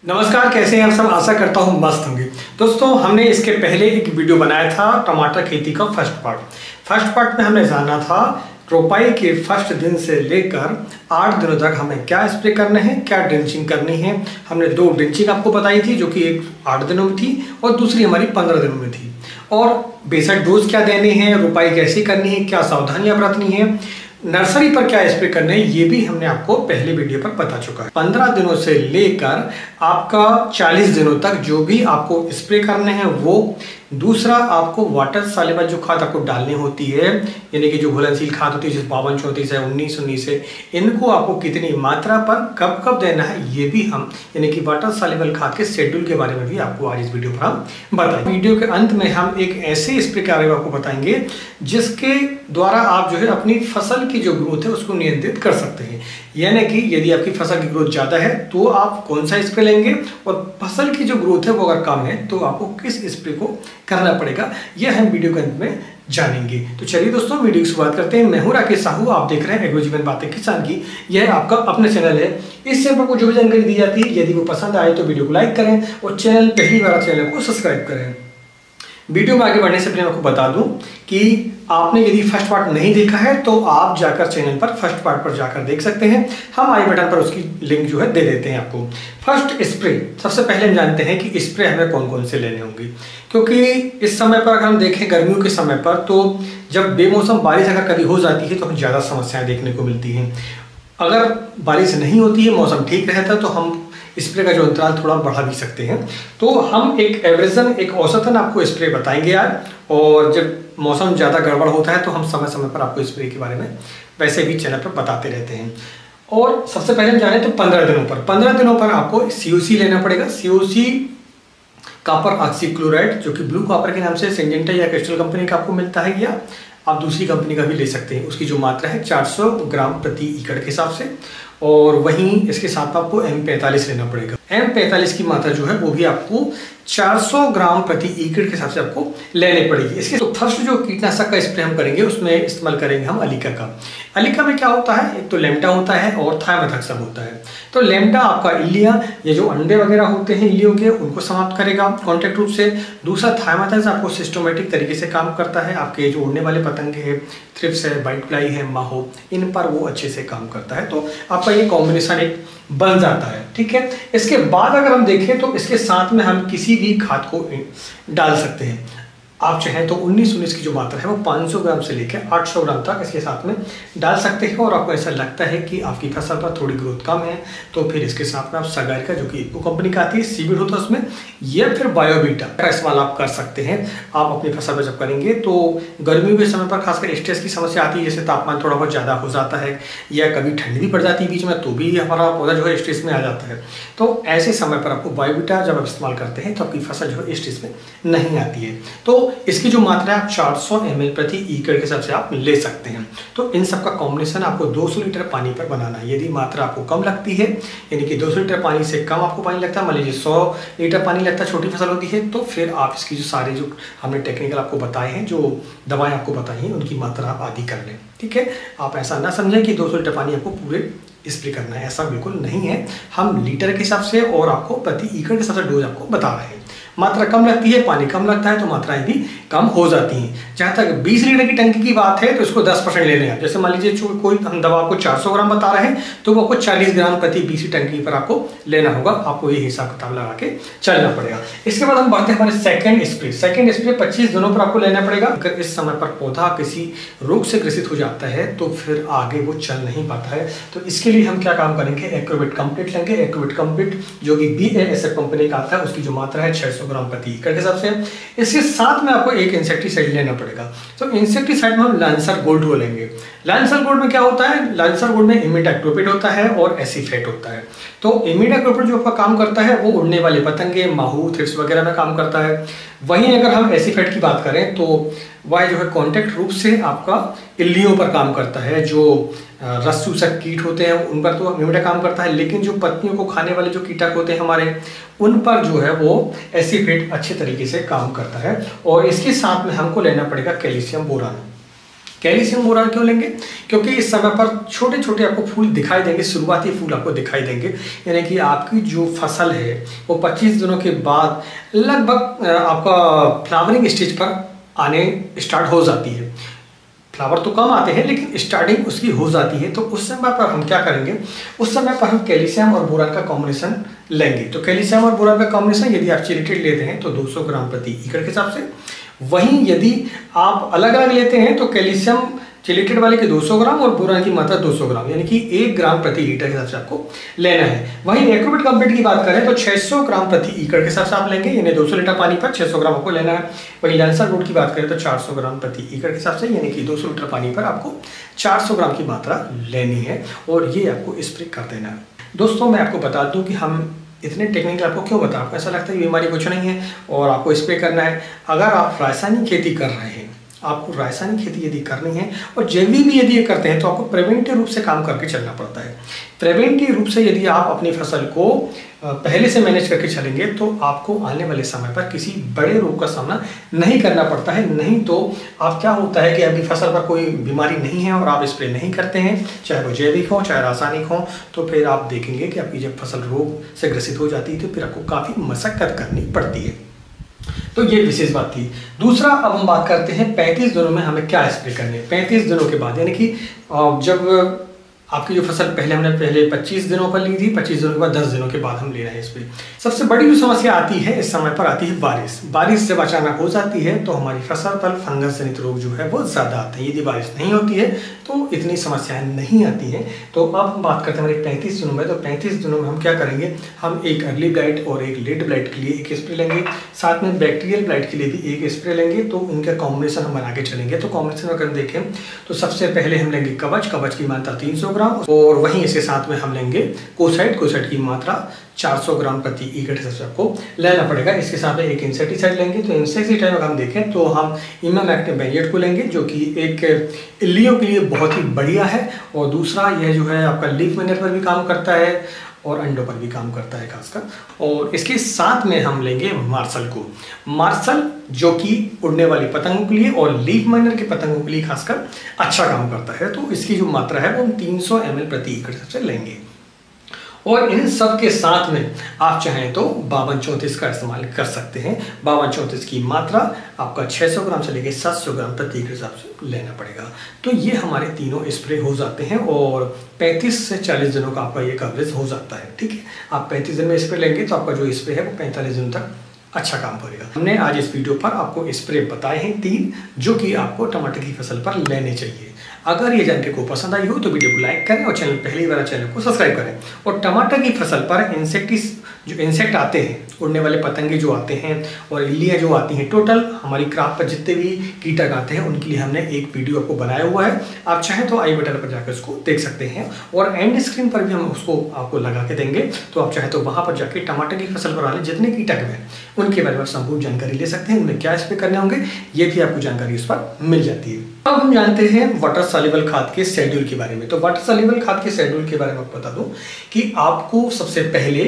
नमस्कार, कैसे हैं आप सब। आशा करता हूँ मस्त होंगे। दोस्तों, हमने इसके पहले एक वीडियो बनाया था टमाटर खेती का फर्स्ट पार्ट में हमने जाना था रोपाई के फर्स्ट दिन से लेकर 8 दिनों तक हमें क्या स्प्रे करने हैं, क्या ड्रिंचिंग करनी है। हमने 2 ड्रिंचिंग आपको बताई थी, जो कि एक 8 दिनों में थी और दूसरी हमारी 15 दिनों में थी। और बेसिक डोज क्या देने हैं, रोपाई कैसी करनी है, क्या सावधानियां बरतनी है, नर्सरी पर क्या स्प्रे करने हैं, ये भी हमने आपको पहले वीडियो पर बता चुका है। 15 दिनों से लेकर आपका 40 दिनों तक जो भी आपको स्प्रे करने हैं वो। दूसरा, आपको वाटर सॉल्युबल जो खाद आपको डालनी होती है, यानी कि जो घुलनशील खाद होती है, जैसे 52, 34 है, 19 है, इनको आपको कितनी मात्रा पर कब कब देना है, ये भी हम यानी कि वाटर सॉल्युबल खाद के शेड्यूल के बारे में भी आपको आज इस वीडियो पर हम बताएंगे। वीडियो के अंत में हम एक ऐसे स्प्रे के बारे में आपको बताएंगे जिसके द्वारा आप जो है अपनी फसल की जो ग्रोथ है उसको नियंत्रित कर सकते हैं। यानी कि यदि आपकी फसल की ग्रोथ ज़्यादा है तो आप कौन सा स्प्रे लेंगे, और फसल की जो ग्रोथ है वो अगर कम है तो आपको किस स्प्रे को करना पड़ेगा, यह हम वीडियो के अंत में जानेंगे। तो चलिए दोस्तों, वीडियो की शुरुआत करते हैं। मैं हूं राकेश साहू, आप देख रहे हैं एग्रो जीवन बातें किसान की। यह आपका अपना चैनल है। इस चैनल पर को जो भी जानकारी दी जाती है, यदि वो पसंद आए तो वीडियो को लाइक करें और पहली बार चैनल को सब्सक्राइब करें। वीडियो में आगे बढ़ने से पहले आपको बता दूं कि आपने यदि फर्स्ट पार्ट नहीं देखा है तो आप जाकर चैनल पर फर्स्ट पार्ट पर जाकर देख सकते हैं। हम आई बटन पर उसकी लिंक जो है दे देते हैं आपको। फर्स्ट स्प्रे, सबसे पहले हम जानते हैं कि स्प्रे हमें कौन कौन से लेने होंगे, क्योंकि इस समय पर अगर हम देखें गर्मियों के समय पर, तो जब बेमौसम बारिश अगर कभी हो जाती है तो हमें ज़्यादा समस्याएं देखने को मिलती हैं। अगर बारिश नहीं होती है, मौसम ठीक रहता है, तो हम स्प्रे का जो अंतराल थोड़ा बढ़ा भी सकते हैं। तो हम एक एवरेजन, एक औसतन आपको स्प्रे बताएंगे आज। और जब मौसम ज़्यादा गड़बड़ होता है तो हम समय समय पर आपको स्प्रे के बारे में वैसे भी चैनल पर बताते रहते हैं। और सबसे पहले हम जाने तो 15 दिनों पर आपको COC लेना पड़ेगा। COC कॉपर ऑक्सीक्लोराइड, जो कि ब्लू कॉपर के नाम से सिंजेंटा या क्रिस्टल कंपनी का आपको मिलता है, या आप दूसरी कंपनी का भी ले सकते हैं। उसकी जो मात्रा है 400 ग्राम प्रति एकड़ के हिसाब से। और वहीं इसके साथ आपको M45 लेना पड़ेगा। M45 की मात्रा जो है वो भी आपको 400 ग्राम प्रति एकड़ के हिसाब से आपको लेने पड़ेगी। इसके तो फर्स्ट जो कीटनाशक का स्प्रे हम करेंगे उसमें इस्तेमाल करेंगे हम अलीका का। अलीका में क्या होता है, एक तो लैम्डा होता है और थायमेथॉक्सम होता है। तो लैम्डा आपका इल्लिया, ये जो अंडे वगैरह होते हैं इल्लियों के, उनको समाप्त करेगा कॉन्टैक्ट रूप से। दूसरा, थायमेथॉक्स आपको सिस्टमेटिक तरीके से काम करता है। आपके जो उड़ने वाले पतंगे हैं, थ्रिप्स है, व्हाइट फ्लाई है, माहो, इन पर वो अच्छे से काम करता है। तो आपका ये कॉम्बिनेशन एक बन जाता है, ठीक है। इसके बाद अगर हम देखें तो इसके साथ में हम किसी भी खाद को डाल सकते हैं। आप चाहें तो 19 की जो मात्रा है वो 500 ग्राम से लेकर 800 ग्राम तक इसके साथ में डाल सकते हैं। और आपको ऐसा लगता है कि आपकी फसल पर थोड़ी ग्रोथ कम है तो फिर इसके साथ में आप सगाई का, जो कि इको कंपनी का आती है, सीविड होता है उसमें, या फिर बायोबीटा का इस्तेमाल आप कर सकते हैं। आप अपनी फसल पर जब करेंगे तो गर्मियों के समय पर खासकर स्ट्रेस की समस्या आती है, जैसे तापमान थोड़ा बहुत ज़्यादा हो जाता है या कभी ठंड भी पड़ जाती है बीच में, तो भी हमारा पौधा जो है स्ट्रेस में आ जाता है। तो ऐसे समय पर आपको बायोबीटा जब आप इस्तेमाल करते हैं तो आपकी फसल जो है स्ट्रेस में नहीं आती है। तो इसकी जो मात्रा है 400 ml प्रति एकड़ के हिसाब से आप ले सकते हैं। तो इन सब का कॉम्बिनेशन आपको 200 लीटर पानी पर बनाना है। यदि मात्रा आपको कम लगती है, यानी कि 200 लीटर पानी से कम आपको पानी लगता है, मान लीजिए 100 लीटर पानी लगता है, छोटी फसल होती है, तो फिर आप इसकी जो सारे जो हमने टेक्निकल आपको बताए हैं, जो दवाएं आपको बताई हैं, उनकी मात्रा आप आधी कर लें, ठीक है। आप ऐसा ना समझें कि 200 लीटर पानी आपको पूरे स्प्रे करना है, ऐसा बिल्कुल नहीं है। हम लीटर के हिसाब से और आपको प्रति एकड़ के हिसाब से डोज आपको बता रहे हैं। मात्रा कम लगती है, पानी कम लगता है, तो मात्राएं भी कम हो जाती हैं। जहाँ तक 20 लीटर की टंकी की बात है तो इसको 10% ले लें। जैसे मान लीजिए कोई हम दवा आपको 400 ग्राम बता रहे हैं तो वो आपको 40 ग्राम प्रति 20 टंकी पर आपको लेना होगा। आपको ये हिसाब किताब लगा के चलना पड़ेगा। इसके बाद हम बढ़ते हैं हमारे सेकंड स्प्रे 25 दिनों पर आपको लेना पड़ेगा। अगर इस समय पर पौधा किसी रोग से ग्रसित हो जाता है तो फिर आगे वो चल नहीं पाता है। तो इसके लिए हम क्या काम करेंगे, एक्रोवेट कंप्लीट लेंगे। एक्रोवेट कंप्लीट जो कि BASF कंपनी का आता है, उसकी जो मात्रा है 600 ग्राम प्रति एकड़ के हिसाब से। इसके साथ में आपको एक इंसेक्टिसाइड लेना पड़ेगा। तो इंसेक्टिसाइड में हम लांसर गोल्ड को लेंगे। लांसर गोल्ड में क्या होता है, लांसर गोल्ड में इमिडाक्लोपिड होता है और एसीफेट होता है। तो इमिडाक्लोपिड जो आपका काम करता है वो उड़ने वाले पतंगे, माहू, थ्रिप्स वगैरह में काम करता है। वहीं अगर हम एसीफेट की बात करें तो वह जो है कॉन्टैक्ट रूप से आपका इल्लियों पर काम करता है। जो रस चूसक कीट होते हैं उन पर तो इमिडा काम करता है, लेकिन जो पत्तियों को खाने वाले जो कीटक होते हैं हमारे, उन पर जो है वो एसीफेट अच्छे तरीके से काम करता है। और इसके साथ में हमको लेना पड़ेगा कैल्शियम बोरान। कैल्शियम बोरान क्यों लेंगे? क्योंकि इस समय पर छोटे छोटे आपको फूल दिखाई देंगे, शुरुआती फूल आपको दिखाई देंगे, यानी कि आपकी जो फसल है वो 25 दिनों के बाद लगभग आपका फ्लावरिंग स्टेज पर आने स्टार्ट हो जाती है। फ्लावर तो कम आते हैं लेकिन स्टार्टिंग उसकी हो जाती है। तो उस समय पर हम क्या करेंगे, उस समय पर हम कैल्शियम और बोरान का कॉम्बिनेशन लेंगे। तो कैल्शियम और बोरान का कॉम्बिनेशन यदि आप चिलेटेड लेते हैं तो 200 ग्राम प्रति एकड़ के हिसाब से, वहीं यदि आप अलग अलग लेते हैं तो कैल्शियम चिलेटेड वाले के 200 ग्राम और बोरान की मात्रा 200 ग्राम, यानी कि 1 ग्राम प्रति लीटर के हिसाब से आपको लेना है। वहीं एक्रोबिट कॉम्प्लेक्स की बात करें तो 600 ग्राम प्रति एकड़ के हिसाब से आप लेंगे, यानी 200 लीटर पानी पर 600 ग्राम आपको लेना है। वहीं लैंसर रूट की बात करें तो 400 ग्राम प्रति एकड़ के हिसाब से, यानी कि 200 लीटर पानी पर आपको 400 ग्राम की मात्रा लेनी है और ये आपको स्प्रे कर देना है। दोस्तों मैं आपको बता दूं कि हम इतने टेक्निकल आपको क्यों बता, आपको ऐसा लगता है कि बीमारी कुछ नहीं है और आपको स्प्रे करना है। अगर आप रासायनिक खेती कर रहे हैं, आपको रासायनिक खेती यदि करनी है और जैविक भी यदि करते हैं तो आपको प्रिवेंटिव रूप से काम करके चलना पड़ता है। प्रिवेंटिव रूप से यदि आप अपनी फसल को पहले से मैनेज करके चलेंगे तो आपको आने वाले समय पर किसी बड़े रोग का सामना नहीं करना पड़ता है। नहीं तो आप क्या होता है कि अभी फसल पर कोई बीमारी नहीं है और आप स्प्रे नहीं करते हैं, चाहे वो जैविक हो चाहे रासायनिक हो, तो फिर आप देखेंगे कि आपकी जब फसल रोग से ग्रसित हो जाती है तो फिर आपको काफ़ी मशक्कत करनी पड़ती है। तो ये विशेष बात थी। दूसरा अब हम बात करते हैं 35 दिनों में हमें क्या स्प्रे करने हैं। 35 दिनों के बाद, यानी कि जब आपकी जो फसल हमने पहले 25 दिनों पर ली थी, 25 दिनों के बाद 10 दिनों के बाद हम ले रहे हैं स्प्रे। सबसे बड़ी जो समस्या आती है इस समय पर आती है बारिश। बारिश जब अचानक हो जाती है तो हमारी फसल पर फंगस जनित रोग जो है वो ज़्यादा आते हैं। यदि बारिश नहीं होती है तो इतनी समस्याएं नहीं आती हैं। तो अब हम बात करते हैं हमारे 35 दिनों में। तो 35 दिनों में हम क्या करेंगे, हम एक अर्ली ब्लाइट और एक लेट ब्लाइट के लिए एक स्प्रे लेंगे, साथ में बैक्टीरियल ब्लाइट के लिए भी एक स्प्रे लेंगे। तो इनका कॉम्बिनेशन हम बना के चलेंगे। तो कॉम्बिनेशन अगर देखें तो सबसे पहले हम लेंगे कवच की मात्रा 300 ग्राम और वहीं इसके साथ में हम लेंगे कोसाइट की मात्रा 400 ग्राम प्रति एकड़ से आपको लेना पड़ेगा। इसके साथ में एक इंसेक्टिसाइड लेंगे। तो इंसेक्टिसाइड अगर हम देखें तो हम इमामेक्टिन बेंजोएट को लेंगे, जो कि एक इल्लियों के लिए बहुत ही बढ़िया है और दूसरा यह जो है आपका लीफ माइनर पर भी काम करता है और अंडों पर भी काम करता है खासकर। और इसके साथ में हम लेंगे मार्शल जो कि उड़ने वाली पतंगों के लिए और लीफ माइनर के पतंगों के लिए खासकर अच्छा काम करता है। तो इसकी जो मात्रा है वो हम 300 ml प्रति एकड़ से लेंगे। और इन सब के साथ में आप चाहें तो 5234 का इस्तेमाल कर सकते हैं। 5234 की मात्रा आपका 600 ग्राम से लेकर 700 ग्राम प्रति एकड़ हिसाब से लेना पड़ेगा। तो ये हमारे तीनों स्प्रे हो जाते हैं और 35 से 40 दिनों का आपका ये कवरेज हो जाता है। ठीक है, आप 35 दिन में स्प्रे लेंगे तो आपका जो स्प्रे है वो 45 दिन तक अच्छा काम करेगा। हमने आज इस वीडियो पर आपको स्प्रे बताए हैं 3 जो कि आपको टमाटर की फसल पर लेने चाहिए। अगर ये जानकारी को पसंद आई हो तो वीडियो को लाइक करें और पहली बार चैनल को सब्सक्राइब करें। और टमाटर की फसल पर इंसेक्ट आते हैं, उड़ने वाले पतंगे जो आते हैं और इल्लियाँ जो आती हैं, टोटल हमारी क्रॉप पर जितने भी कीटक आते हैं उनके लिए हमने एक वीडियो आपको बनाया हुआ है। आप चाहें तो आई बटन पर जाकर उसको देख सकते हैं और एंड स्क्रीन पर भी हम उसको आपको लगा के देंगे। तो आप चाहें तो वहाँ पर जाके टमाटर की फसल पर आने जितने कीटक हैं उनके बारे में संपूर्ण जानकारी ले सकते हैं, उनमें क्या स्प्रे करने होंगे ये भी आपको जानकारी उस पर मिल जाती है। अब हम जानते हैं वाटर सॉल्युबल खाद के शेड्यूल के बारे में। तो वाटर सॉल्युबल खाद के शेड्यूल के बारे में आपको बता दूं कि आपको सबसे पहले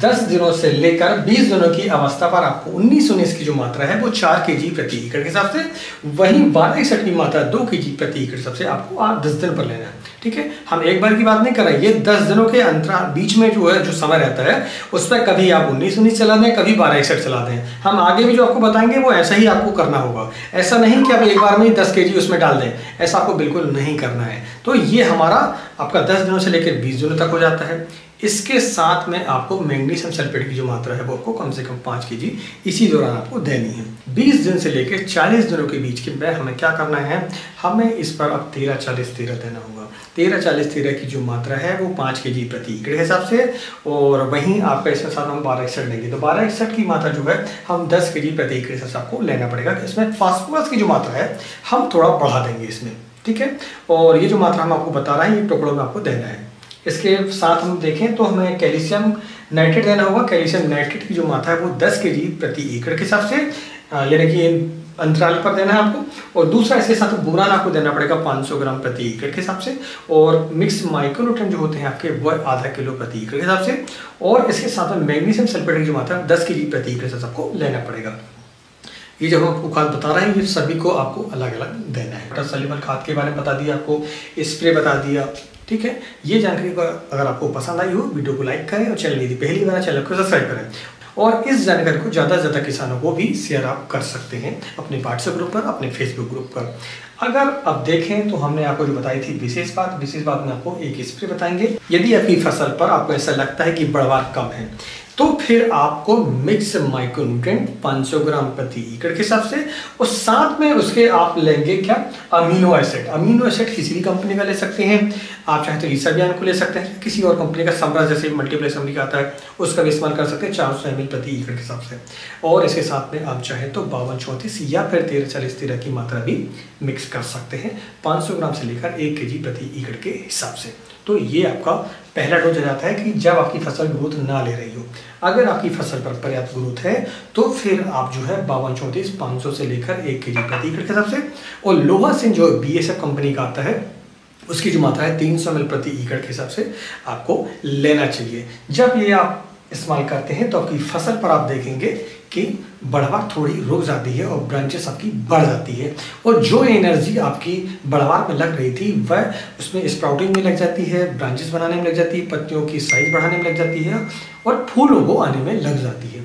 10 दिनों से लेकर 20 दिनों की अवस्था पर आपको 19 की जो मात्रा है वो 4 kg प्रति एकड़ के हिसाब से, वहीं 1261 की मात्रा 2 kg प्रति एकड़ हिसाब से आपको 10 दिन पर लेना है। ठीक है, हम एक बार की बात नहीं कर रहे, ये 10 दिनों के अंतराल बीच में जो है जो समय रहता है उस पर कभी आप 19 चला दें, कभी 1261 चला दें। हम आगे भी जो आपको बताएंगे वो ऐसा ही आपको करना होगा। ऐसा नहीं कि आप एक बार में ही 10 kg उसमें डाल दें, ऐसा आपको बिल्कुल नहीं करना है। तो ये हमारा आपका 10 दिनों से लेकर 20 दिनों तक हो जाता है। इसके साथ में आपको मैग्नीशियम सल्फेट की जो मात्रा है वो आपको कम से कम 5 kg इसी दौरान आपको देनी है। 20 दिन से लेकर 40 दिनों के बीच के में हमें क्या करना है, हमें इस पर अब 13-40-13 देना होगा। 13-40-13 की जो मात्रा है वो 5 kg प्रति एकड़ के हिसाब से, और वहीं आपका इसके साथ हम 1261 लेंगे। तो 1261 की मात्रा जो है हम 10 kg प्रति एकड़ के हिसाब से आपको लेना पड़ेगा। इसमें फास्फोरस की जो मात्रा है हम थोड़ा बढ़ा देंगे इसमें। ठीक है, और ये जो मात्रा हम आपको बता रहे हैं ये टुकड़ों में आपको देना है। इसके साथ हम देखें तो हमें कैल्शियम नाइट्रेट देना होगा। कैल्शियम नाइट्रेट की जो मात्रा है वो 10 kg प्रति एकड़ के हिसाब से, यानी कि अंतराल पर देना है आपको। और दूसरा इसके साथ बोरान आपको देना पड़ेगा 500 ग्राम प्रति एकड़ के हिसाब से, और मिक्स माइक्रोन्यूट्रिएंट जो होते हैं आपके वो आधा किलो प्रति एकड़ के हिसाब से, और इसके साथ में मैग्नीशियम सल्फेट की जो मात्रा 10 kg प्रति एकड़ से आपको लेना पड़ेगा। ये जो हम आपको खाद बता रहे हैं ये सभी को आपको अलग अलग देना है। इंट्रासेल्युलर खाद के बारे में बता दिया, आपको स्प्रे बता दिया, ठीक है। ये जानकारी अगर आपको पसंद आई हो, वीडियो को लाइक करें और चैनल यदि पहली बार चैनल को सब्सक्राइब करें। और इस जानकारी को ज़्यादा से ज़्यादा किसानों को भी शेयर आप कर सकते हैं अपने व्हाट्सएप ग्रुप पर, अपने फेसबुक ग्रुप पर। अगर अब देखें तो हमने आपको जो बताई थी विशेष बात में आपको एक स्प्रे बताएंगे। यदि आपकी फसल पर आपको ऐसा लगता है कि बढ़वार कम है तो फिर आपको मिक्स माइक्रोन्यूट्रिएंट 500 ग्राम प्रति एकड़ के हिसाब से, और साथ में उसके आप लेंगे क्या, अमीनो एसिड। अमीनो एसिड किसी भी कंपनी का ले सकते हैं, आप चाहे तो ईसा बयान को ले सकते हैं, किसी और कंपनी का समरा जैसे मल्टीप्लेक्स कंपनी का आता है उसका भी इस्तेमाल कर सकते हैं 400 ml प्रति एकड़ के हिसाब से। और इसके साथ में आप चाहे तो 52-34 या फिर 13-40 तरह की मात्रा भी मिक्स कर सकते हैं 500 ग्राम से लेकर 1 kg प्रति एकड़ के हिसाब से। तो ये आपका पहला डोज आ जाता है कि जब आपकी फसल ग्रोथ ना ले रही हो। अगर आपकी फसल पर पर्याप्त ग्रोथ है तो फिर आप जो है 52-34 500 से लेकर 1 kg प्रति एकड़ के हिसाब से, और लोहा सिंह जो BASF कंपनी का आता है उसकी जो मात्रा है 300 ml प्रति एकड़ के हिसाब से आपको लेना चाहिए। जब ये आप इस्तेमाल करते हैं तो आपकी फसल पर आप देखेंगे कि बढ़वार थोड़ी रुक जाती है और ब्रांचेस आपकी बढ़ जाती है, और जो एनर्जी आपकी बढ़वार में लग रही थी वह उसमें स्प्राउटिंग में लग जाती है, ब्रांचेस बनाने में लग जाती है, पत्तियों की साइज बढ़ाने में लग जाती है और फूलों को आने में लग जाती है।